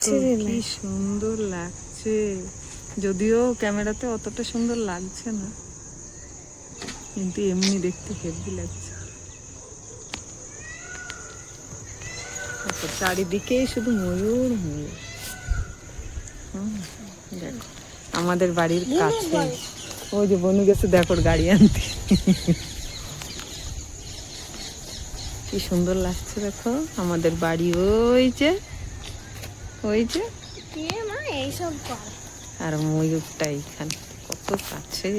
কি সুন্দর লাগছে, যদিও ক্যামেরাতে অতটা সুন্দর লাগছে না, কিন্তু এমনি দেখতে হেভি লাগছে। চারিদিকে শুধু ময়ূর ময়ূর। দেখো আমাদের বাড়ির কাছে ওই যে বনু গেছে দেখো গাড়ি আনতে, কি সুন্দর লাগছে। দেখো আমাদের বাড়ি ওই যে আর ময়ূরটা এইখানে কত কাছে।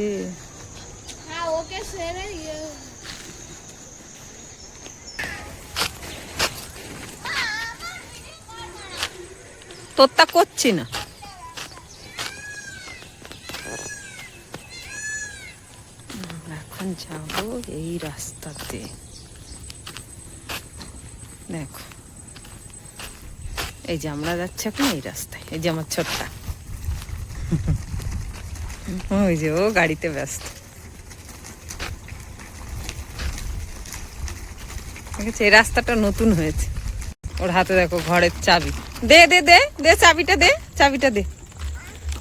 তোরটা করছি না, এখন যাবো এই রাস্তাতে। দেখো এই যে আমরা যাচ্ছি এখন এই রাস্তায়, এই যে আমার ছোট্টা, ওই যে ও গাড়িতে ব্যস্ত। ঠিক আছে, এই রাস্তাটা নতুন হয়েছে। ওর হাতে দেখো ঘরের চাবি। দে দে দে দে চাবিটা দে, চাবিটা দে,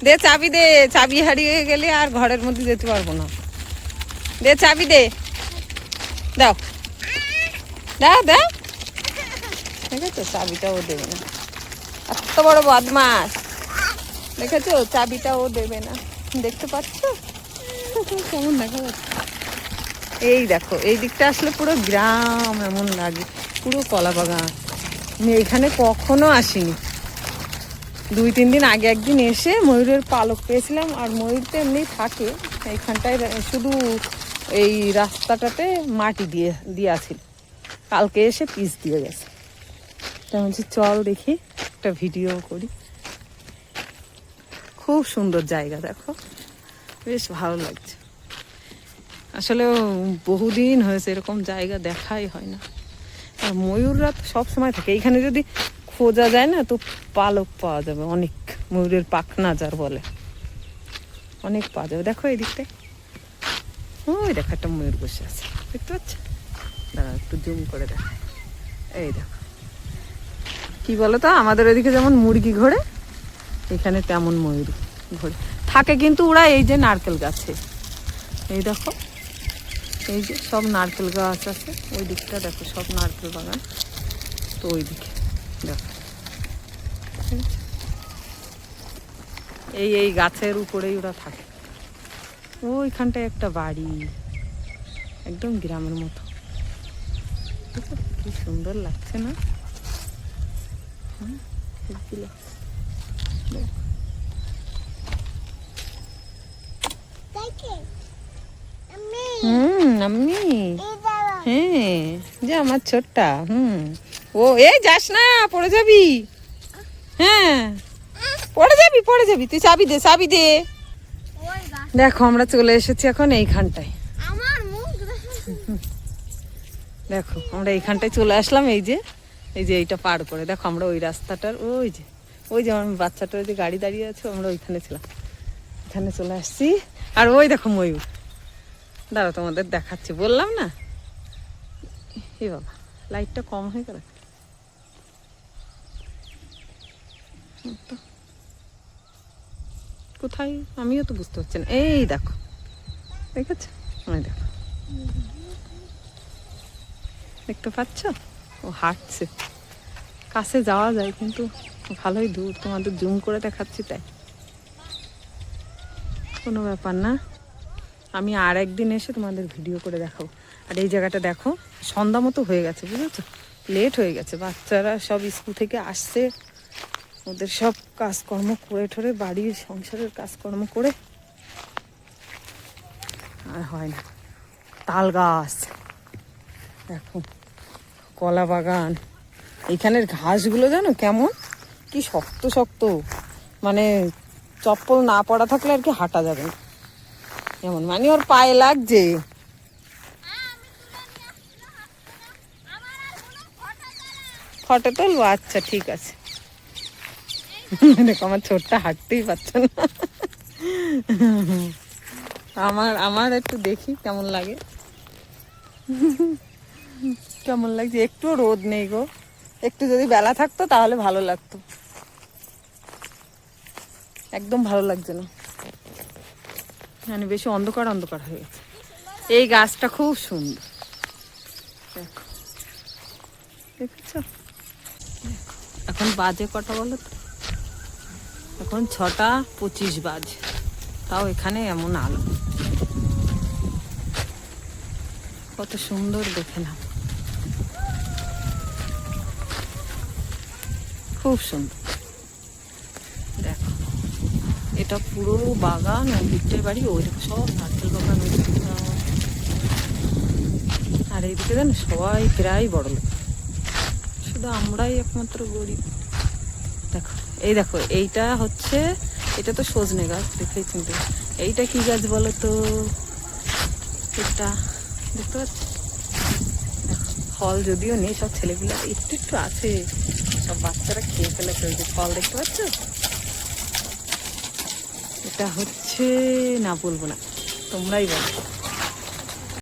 দে চাবি দে। চাবি হারিয়ে গেলে আর ঘরের মধ্যে যেতে পারবো না। দে চাবি দে, দাও দাও দাও। ঠিক আছে, চাবিটা ও দেবে না, এত বড় বদমাস। দেখেছো, চাবিটা ও দেবে না। দেখতে পাচ্ছ কেমন দেখা যাচ্ছে? এই দেখো এই দিকটা আসলে পুরো গ্রাম এমন লাগে, পুরো কলা বাগান। আমি এখানে কখনো আসিনি। 2-3 দিন আগে একদিন এসে ময়ূরের পালক পেয়েছিলাম, আর ময়ূর তো এমনি থাকে এইখানটায়, শুধু এই রাস্তাটাতে মাটি দিয়ে আছিল। কালকে এসে পিস দিয়ে গেছে। তা বলছি চল দেখি একটা ভিডিও করি। খুব সুন্দর জায়গা, দেখো বেশ ভালো লাগছে। আসলে বহুদিন হয়েছে এরকম জায়গা দেখাই হয় না। আর ময়ূররা তো সবসময় থাকে এইখানে, যদি খোঁজা যায় না তো পালক পাওয়া যাবে অনেক। ময়ূরের পাখনা যার বলে, অনেক পাওয়া যাবে। দেখো এই দিকটায় ওই দেখো একটা ময়ূর বসে আছে, দেখতে পাচ্ছ? দাঁড়া একটু জুম করে দেখ। এই দেখো, কি বলতো, আমাদের ওইদিকে যেমন মুরগি ঘোরে, এখানে তেমন ময়ূর ঘোরে থাকে। কিন্তু ওরা এই যে নারকেল গাছে, এই দেখো এই যে সব নারকেল গাছ আছে, ওই দিকটা দেখো সব নারকেল বাগান। তো ওই দিকে দেখো এই গাছের উপরেই ওরা থাকে। ওইখানটায় একটা বাড়ি, একদম গ্রামের মতো। কি সুন্দর লাগছে না? আমি হ্যাঁ, যে আমার ছোট্টা। ও এই যাস না, পড়ে যাবি। হ্যাঁ পড়ে যাবি, তুই চাবি দে, চাবি দে। দেখো আমরা চলে এসেছি এখন এইখানটায়। দেখো আমরা এইখানটায় চলে আসলাম, এই যে এইটা পার করে। দেখো আমরা ওই রাস্তাটার ওই যে আমার বাচ্চাটার যে গাড়ি দাঁড়িয়ে আছে, আমরা ওইখানে ছিলাম, এখানে চলে আসছি। আর ওই দেখো ময়ূর, দাঁড়া তোমাদের দেখাচ্ছি, বললাম না। এ বাবা লাইটটা কম হয়ে গেল। কোথায় আমিও তো বুঝতে পারছি না। এই দেখো, দেখেছ? দেখো, দেখতে পাচ্ছ? ও হাঁটছে, কাছে যাওয়া যায় কিন্তু ভালোই দূর। তোমাদের জুম করে দেখাচ্ছি তাই। কোনো ব্যাপার না, আমি আর একদিন এসে তোমাদের ভিডিও করে দেখাবো। আর এই জায়গাটা দেখো, সন্ধ্যা মতো হয়ে গেছে, বুঝেছো? লেট হয়ে গেছে, বাচ্চারা সব স্কুল থেকে আসছে, ওদের সব কাজকর্ম করে ঠরে, বাড়ির সংসারের কাজকর্ম করে আর হয় না। তাল গাছ দেখো, কলা বাগান। এইখানের ঘাসগুলো জানো কেমন, কি শক্ত শক্ত, মানে চপ্পল না পরা থাকলে আর কি হাঁটা যাবে না, এমন। মানে ওর পায়ে লাগছে। ফটো তুলবো, আচ্ছা ঠিক আছে। দেখো আমার ছোটটা হাঁটতেই পারছে না। আমার একটু দেখি কেমন লাগে, কেমন লাগছে। একটু রোদ নেই গো, একটু যদি বেলা থাকতো তাহলে ভালো লাগতো। একদম ভালো লাগছে না, মানে বেশি অন্ধকার অন্ধকার হয়ে গেছে। এই গাছটা খুব সুন্দর, দেখো দেখেছ। এখন বাজে কটা বলো তো? এখন 6:25 বাজে, তাও এখানে এমন আলো, কত সুন্দর দেখে না, খুব সুন্দর। দেখো এটা পুরো বাগান, ভিটে বাড়ি, ওই সব নারকেল বাগান, আর এইদিকে জানো সবাই প্রায় বড় লোক, শুধু আমরাই একমাত্র গরিব। দেখো এই দেখো, এইটা হচ্ছে, এটা তো সজনে গাছ, দেখেই চিনতে। এইটা কি গাছ বলো তো? এটা দেখতে পাচ্ছ, ফল যদিও নেই, সব ছেলেগুলো একটু একটু আছে, সব বাচ্চারা খেয়ে ফেলেছে। ওই যে ফল দেখতে পাচ্ছ, এটা হচ্ছে, না বলবো না, তোমরাই বলো।